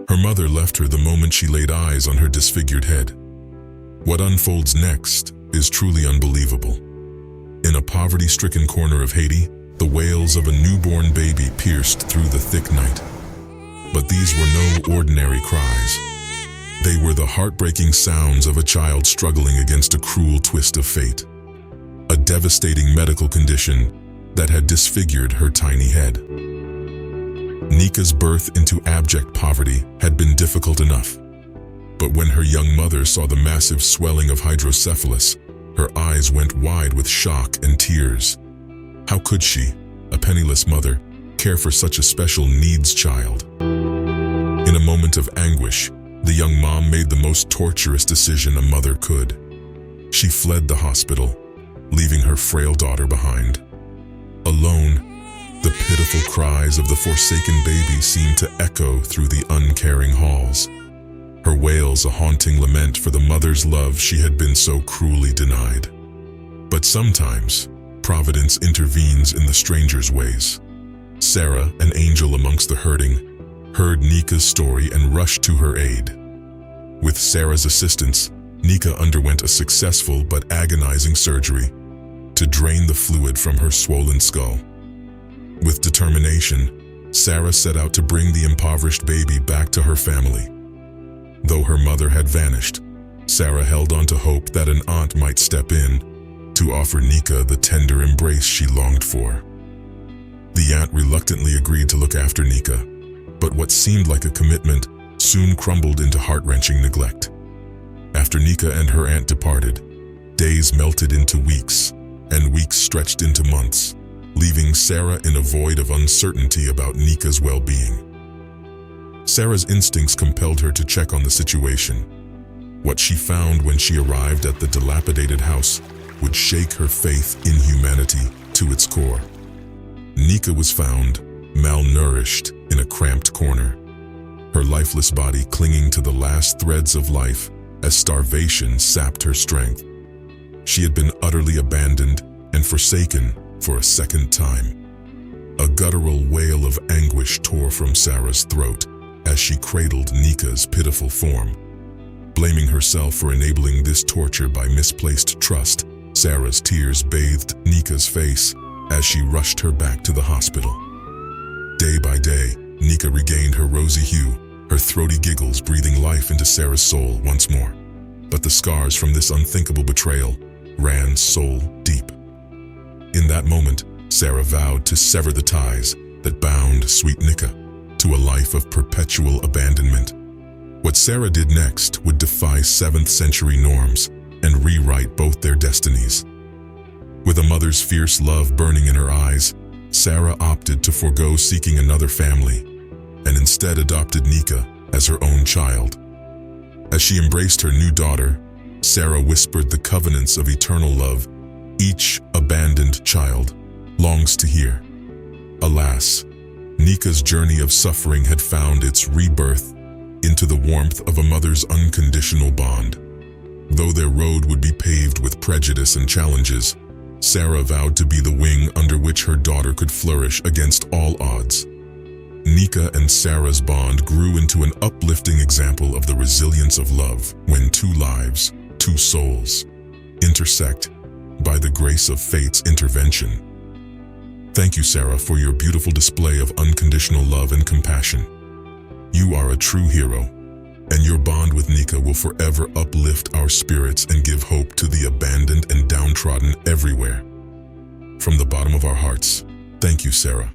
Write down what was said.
Her mother left her the moment she laid eyes on her disfigured head. What unfolds next is truly unbelievable. In a poverty-stricken corner of Haiti, the wails of a newborn baby pierced through the thick night. But these were no ordinary cries. They were the heartbreaking sounds of a child struggling against a cruel twist of fate. A devastating medical condition that had disfigured her tiny head. Nika's birth into abject poverty had been difficult enough. But when her young mother saw the massive swelling of hydrocephalus, her eyes went wide with shock and tears. How could she, a penniless mother, care for such a special needs child? In a moment of anguish, the young mom made the most torturous decision a mother could. She fled the hospital, leaving her frail daughter behind. Alone, the pitiful cries of the forsaken baby seemed to echo through the uncaring halls. Her wails a haunting lament for the mother's love she had been so cruelly denied. But sometimes, Providence intervenes in the stranger's ways. Sarah, an angel amongst the hurting, heard Nika's story and rushed to her aid. With Sarah's assistance, Nika underwent a successful but agonizing surgery to drain the fluid from her swollen skull. With determination, Sarah set out to bring the impoverished baby back to her family. Though her mother had vanished, Sarah held on to hope that an aunt might step in to offer Nika the tender embrace she longed for. The aunt reluctantly agreed to look after Nika, but what seemed like a commitment soon crumbled into heart-wrenching neglect. After Nika and her aunt departed, days melted into weeks, and weeks stretched into months, leaving Sarah in a void of uncertainty about Nika's well-being. Sarah's instincts compelled her to check on the situation. What she found when she arrived at the dilapidated house would shake her faith in humanity to its core. Nika was found, malnourished, in a cramped corner, her lifeless body clinging to the last threads of life as starvation sapped her strength. She had been utterly abandoned and forsaken for a second time. A guttural wail of anguish tore from Sarah's throat as she cradled Nika's pitiful form. Blaming herself for enabling this torture by misplaced trust, Sarah's tears bathed Nika's face as she rushed her back to the hospital. Day by day, Nika regained her rosy hue, her throaty giggles breathing life into Sarah's soul once more. But the scars from this unthinkable betrayal ran soul deep. In that moment, Sarah vowed to sever the ties that bound sweet Nika to a life of perpetual abandonment. What Sarah did next would defy 7th century norms and rewrite both their destinies. With a mother's fierce love burning in her eyes, Sarah opted to forego seeking another family and instead adopted Nika as her own child. As she embraced her new daughter, Sarah whispered the covenants of eternal love each abandoned child longs to hear. Alas, Nika's journey of suffering had found its rebirth into the warmth of a mother's unconditional bond. Though their road would be paved with prejudice and challenges, Sarah vowed to be the wing under which her daughter could flourish against all odds. Nika and Sarah's bond grew into an uplifting example of the resilience of love when two lives, two souls, intersect by the grace of fate's intervention. Thank you, Sarah, for your beautiful display of unconditional love and compassion. You are a true hero, and your bond with Nika will forever uplift our spirits and give hope to the abandoned and downtrodden everywhere. From the bottom of our hearts, thank you, Sarah.